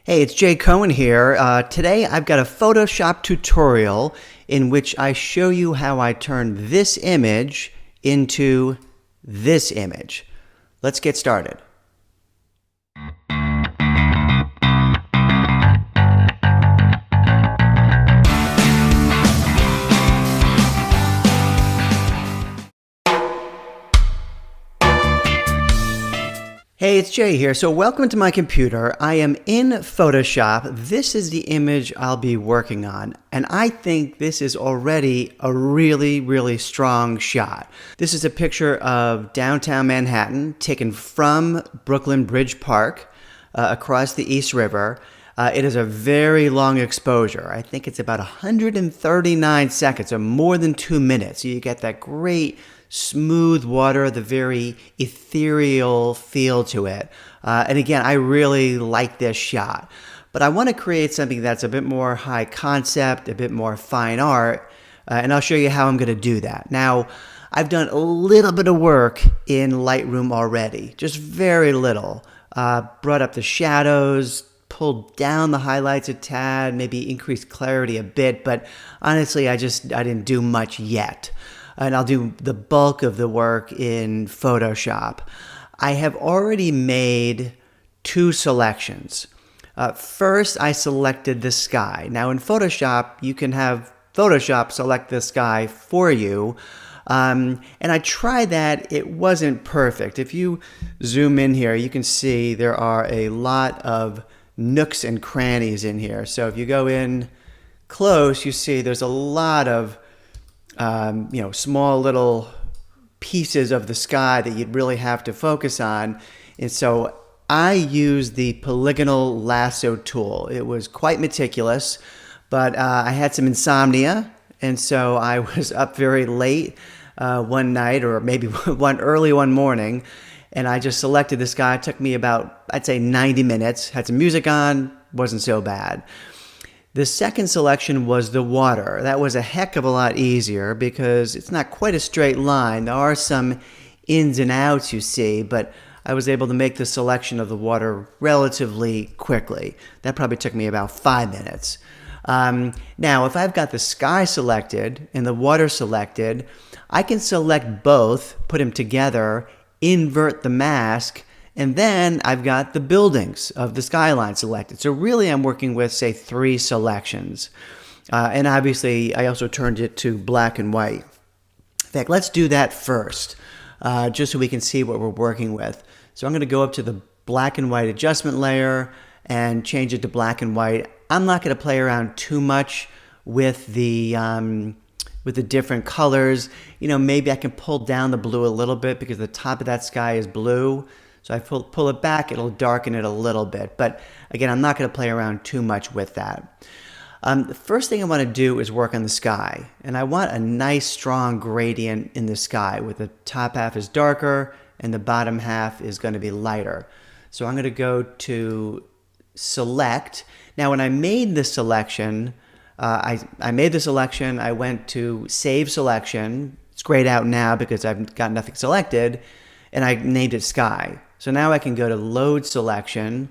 Hey, it's Jay Cohen here. Today I've got a Photoshop tutorial in which I show you how I turn this image into this image. Let's get started. Hey, it's Jay here. So welcome to my computer. I am in Photoshop. This is the image I'll be working on. And I think this is already a really strong shot. This is a picture of downtown Manhattan taken from Brooklyn Bridge Park across the East River. It is a very long exposure. I think it's about 139 seconds or more than 2 minutes. You get that great smooth water, the very ethereal feel to it. And again, I really like this shot. But I want to create something that's a bit more high concept, a bit more fine art, and I'll show you how I'm going to do that. Now, I've done a little bit of work in Lightroom already, just very little. Brought up the shadows, pulled down the highlights a tad, maybe increased clarity a bit, but honestly, I didn't do much yet. And I'll do the bulk of the work in Photoshop. I have already made two selections. First, I selected the sky. Now in Photoshop, you can have Photoshop select the sky for you. And I tried that. It wasn't perfect. If you zoom in here, you can see there are a lot of nooks and crannies in here. So if you go in close, you see there's a lot of small little pieces of the sky that you'd really have to focus on. And so I used the polygonal lasso tool. It was quite meticulous, but I had some insomnia. And so I was up very late one night, or maybe early one morning. And I just selected the sky. It took me about, I'd say 90 minutes. Had some music on, wasn't so bad. The second selection was the water. That was a heck of a lot easier because it's not quite a straight line. There are some ins and outs you see, but I was able to make the selection of the water relatively quickly. That probably took me about 5 minutes. Now, if I've got the sky selected and the water selected, I can select both, put them together, invert the mask, and then I've got the buildings of the skyline selected. So really I'm working with, say, 3 selections. And obviously I also turned it to black and white. In fact, let's do that first, just so we can see what we're working with. So I'm going to go up to the black and white adjustment layer and change it to black and white. I'm not going to play around too much with the different colors. Maybe I can pull down the blue a little bit because the top of that sky is blue. So I pull it back, it'll darken it a little bit. But again, I'm not going to play around too much with that. The first thing I want to do is work on the sky. And I want a nice, strong gradient in the sky where the top half is darker and the bottom half is going to be lighter. So I'm going to go to Select. Now, when I made the selection, I made the selection, I went to Save Selection. It's grayed out now because I've got nothing selected. And I named it Sky. So now I can go to Load Selection,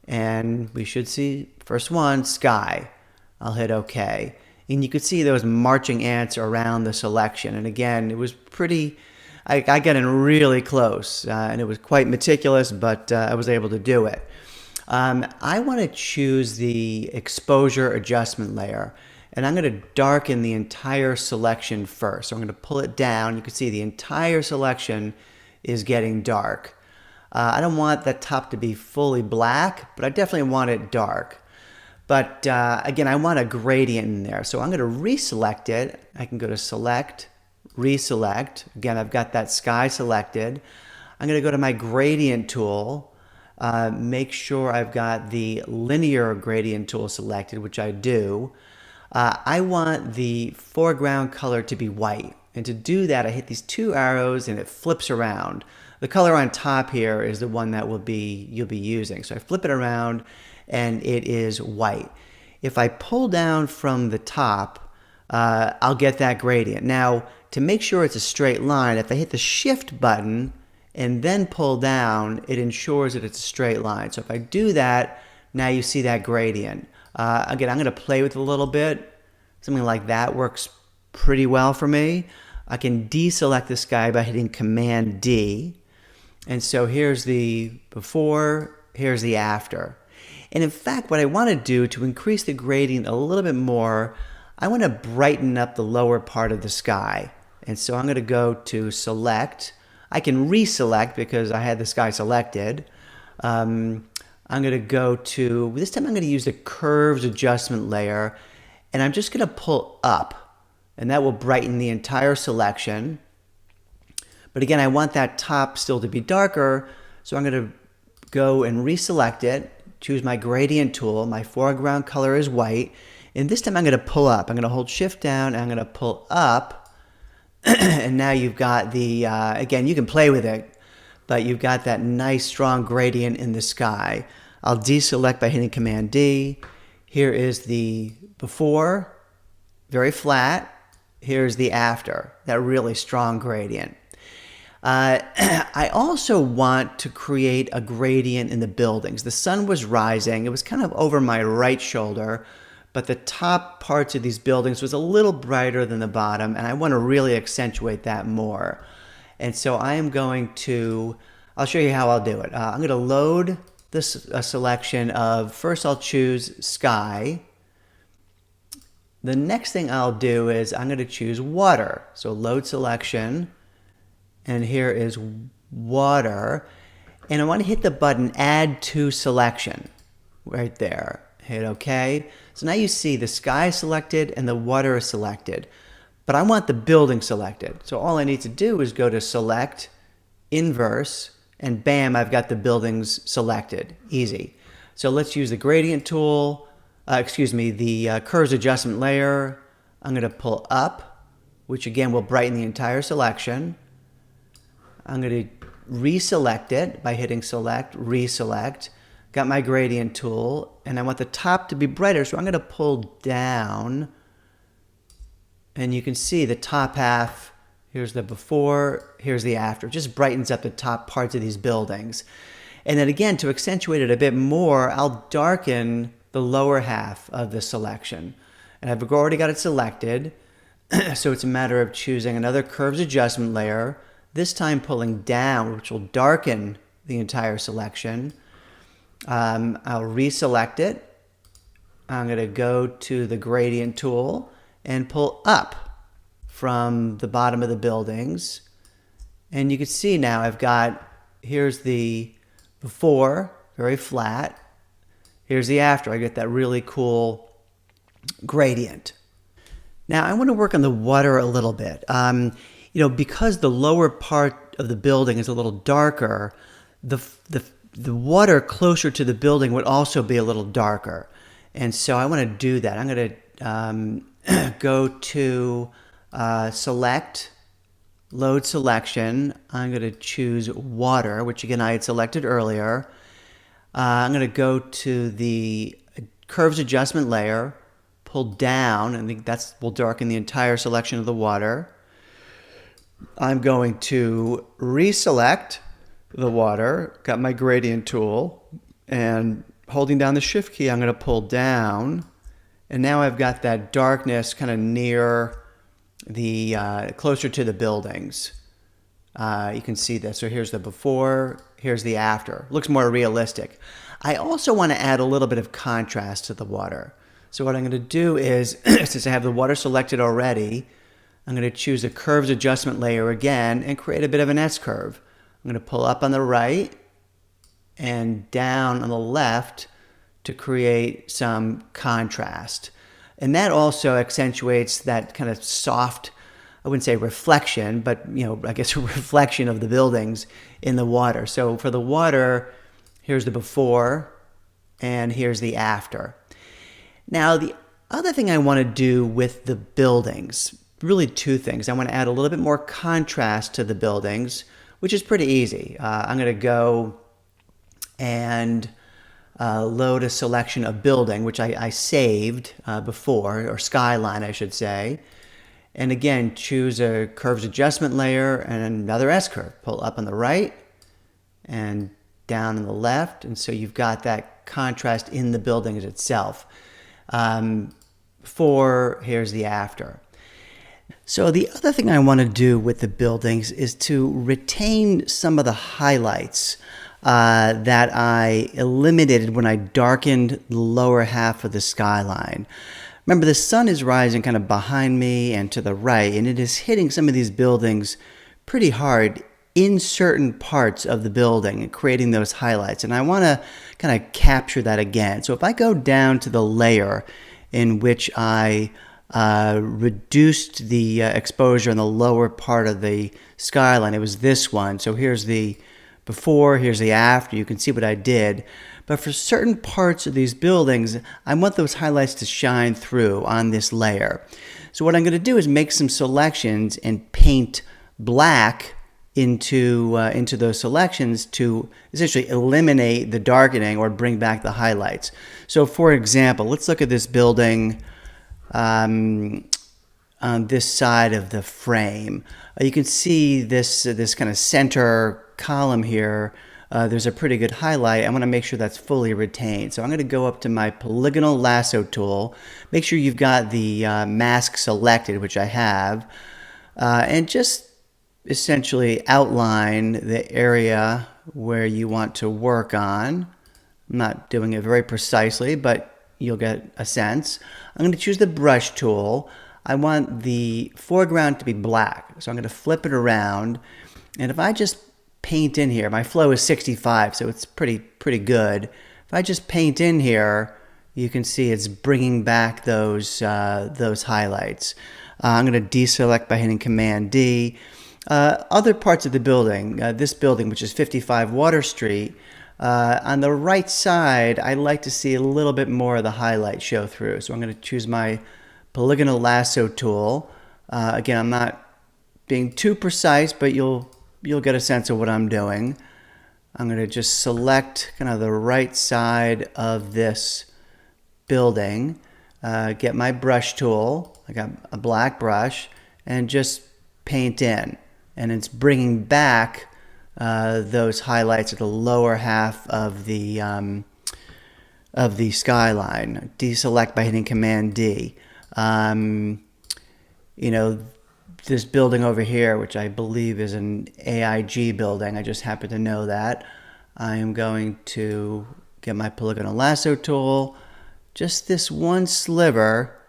and we should see first one, Sky. I'll hit OK. And you could see those marching ants around the selection. And again, it was pretty, I got in really close, and it was quite meticulous, but I was able to do it. I want to choose the exposure adjustment layer, and I'm going to darken the entire selection first. So I'm going to pull it down. You can see the entire selection is getting dark. I don't want the top to be fully black, but I definitely want it dark. But again, I want a gradient in there. So I'm going to reselect it. I can go to Select, Reselect. Again, I've got that sky selected. I'm going to go to my gradient tool, make sure I've got the linear gradient tool selected, which I do. I want the foreground color to be white. And to do that, I hit these 2 arrows and it flips around. The color on top here is the one that you'll be using. So I flip it around and it is white. If I pull down from the top, I'll get that gradient. Now, to make sure it's a straight line, if I hit the Shift button and then pull down, it ensures that it's a straight line. So if I do that, now you see that gradient. Again, I'm going to play with it a little bit. Something like that works pretty well for me. I can deselect this guy by hitting Command D. And so here's the before, here's the after. And in fact, what I want to do to increase the gradient a little bit more, I want to brighten up the lower part of the sky. And so I'm going to go to Select. I can reselect because I had the sky selected. I'm going to go to, this time I'm going to use the Curves Adjustment layer, and I'm just going to pull up. And that will brighten the entire selection. But again, I want that top still to be darker, so I'm going to go and reselect it, choose my gradient tool. My foreground color is white, and this time I'm going to pull up. I'm going to hold Shift down, and I'm going to pull up, and now you've got the, again, you can play with it, but you've got that nice strong gradient in the sky. I'll deselect by hitting Command D. Here is the before, very flat. Here's the after, that really strong gradient. I also want to create a gradient in the buildings. The sun was rising. It was kind of over my right shoulder, but the top parts of these buildings was a little brighter than the bottom, and I want to really accentuate that more. And so I am going to, I'll show you how I'll do it. I'm going to load this selection of, first I'll choose sky. The next thing I'll do is I'm going to choose water. So load selection, and here is water. And I want to hit the button Add to Selection right there. Hit OK. So now you see the sky selected and the water is selected. But I want the building selected. So all I need to do is go to Select, Inverse, and bam, I've got the buildings selected. Easy. So let's use the gradient tool. The Curves Adjustment layer. I'm going to pull up, which again will brighten the entire selection. I'm going to reselect it by hitting Select, Reselect. Got my gradient tool, and I want the top to be brighter, so I'm going to pull down. And you can see the top half, here's the before, here's the after. It just brightens up the top parts of these buildings. And then again, to accentuate it a bit more, I'll darken the lower half of the selection. And I've already got it selected, so it's a matter of choosing another Curves Adjustment layer, this time pulling down, which will darken the entire selection. I'll reselect it. I'm going to go to the gradient tool and pull up from the bottom of the buildings. And you can see now I've got, here's the before, very flat. Here's the after. I get that really cool gradient. Now I want to work on the water a little bit. Because the lower part of the building is a little darker, the water closer to the building would also be a little darker. And so I want to do that. I'm going to go to Select, Load Selection. I'm going to choose Water, which again I had selected earlier. I'm going to go to the Curves Adjustment layer, pull down, and I think that will darken the entire selection of the water. I'm going to reselect the water, got my gradient tool, and holding down the Shift key, I'm going to pull down, and now I've got that darkness kind of near the, closer to the buildings. You can see this. So here's the before, here's the after. Looks more realistic. I also want to add a little bit of contrast to the water. So what I'm going to do is, since I have the water selected already, I'm going to choose the Curves Adjustment layer again and create a bit of an S-curve. I'm going to pull up on the right and down on the left to create some contrast. And that also accentuates that kind of soft, I wouldn't say reflection, but I guess a reflection of the buildings in the water. So for the water, here's the before and here's the after. Now the other thing I want to do with the buildings, really two things. I want to add a little bit more contrast to the buildings, which is pretty easy. I'm going to go and load a selection of building, which I saved before, or skyline I should say. And again, choose a Curves Adjustment layer and another S-curve. Pull up on the right and down on the left, and so you've got that contrast in the building itself. Before, here's the after. So the other thing I want to do with the buildings is to retain some of the highlights that I eliminated when I darkened the lower half of the skyline. Remember, the sun is rising kind of behind me and to the right, and it is hitting some of these buildings pretty hard in certain parts of the building and creating those highlights. And I want to kind of capture that again. So if I go down to the layer in which I reduced the exposure in the lower part of the skyline, it was this one. So here's the before, here's the after. You can see what I did. But for certain parts of these buildings, I want those highlights to shine through on this layer. So what I'm going to do is make some selections and paint black into those selections to essentially eliminate the darkening or bring back the highlights. So for example, let's look at this building on this side of the frame. You can see this kind of center column here. There's a pretty good highlight. I want to make sure that's fully retained. So I'm going to go up to my polygonal lasso tool. Make sure you've got the mask selected, which I have, and just essentially outline the area where you want to work on. I'm not doing it very precisely, but you'll get a sense. I'm going to choose the brush tool. I want the foreground to be black, so I'm going to flip it around. And if I just paint in here, my flow is 65, so it's pretty good. If I just paint in here, you can see it's bringing back those highlights. I'm going to deselect by hitting Command D. Other parts of the building, this building, which is 55 Water Street, on the right side, I like to see a little bit more of the highlight show through. So I'm going to choose my polygonal lasso tool. Again, I'm not being too precise, but you'll get a sense of what I'm doing. I'm going to just select kind of the right side of this building, get my brush tool. I got a black brush, and just paint in. And it's bringing back those highlights at the lower half of the skyline. Deselect by hitting Command D. This building over here, which I believe is an AIG building, I just happen to know that. I am going to get my polygonal lasso tool, just this one sliver,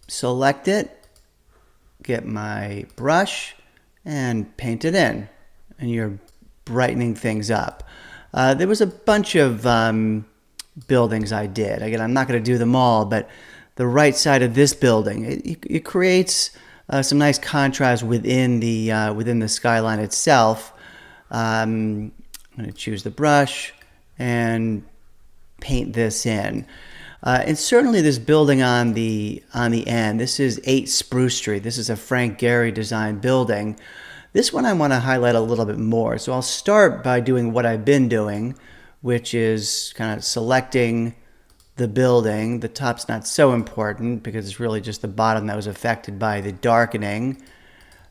select it, get my brush, and paint it in. And you're brightening things up. There was a bunch of buildings I did. Again, I'm not going to do them all, but the right side of this building, it creates some nice contrast within the skyline itself. I'm going to choose the brush and paint this in. And certainly this building on the end, this is 8 Spruce Street. This is a Frank Gehry designed building. This one I want to highlight a little bit more. So I'll start by doing what I've been doing, which is kind of selecting the building. The top's not so important because it's really just the bottom that was affected by the darkening.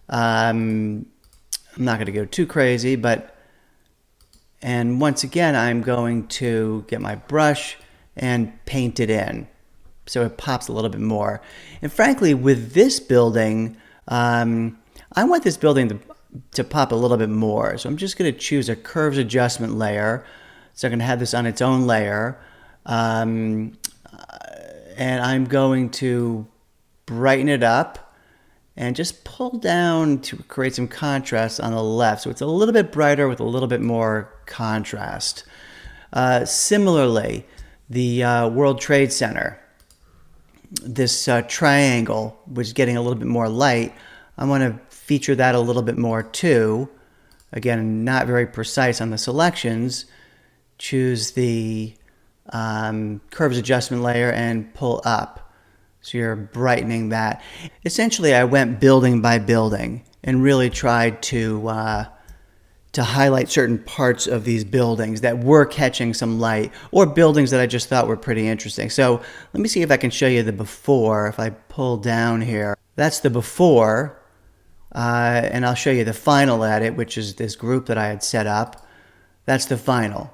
I'm not going to go too crazy, and once again, I'm going to get my brush and paint it in so it pops a little bit more. And frankly, with this building, I want this building to pop a little bit more. So I'm just going to choose a curves adjustment layer. So I'm going to have this on its own layer. And I'm going to brighten it up and just pull down to create some contrast on the left. So it's a little bit brighter with a little bit more contrast. Similarly, the World Trade Center, this triangle, which is getting a little bit more light, I want to feature that a little bit more too. Again, not very precise on the selections. Choose the curves adjustment layer and pull up. So you're brightening that. Essentially, I went building by building and really tried to highlight certain parts of these buildings that were catching some light, or buildings that I just thought were pretty interesting. So let me see if I can show you the before. If I pull down here, that's the before. and I'll show you the final edit, which is this group that I had set up. That's the final.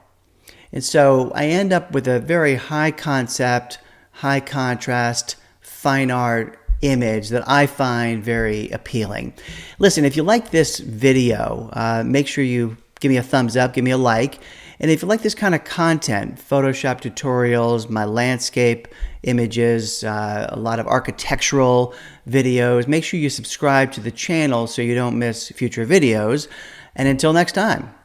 And so I end up with a very high concept, high contrast, fine art image that I find very appealing. Listen, if you like this video, make sure you give me a thumbs up, give me a like. And if you like this kind of content, Photoshop tutorials, my landscape images, a lot of architectural videos, make sure you subscribe to the channel so you don't miss future videos. And until next time.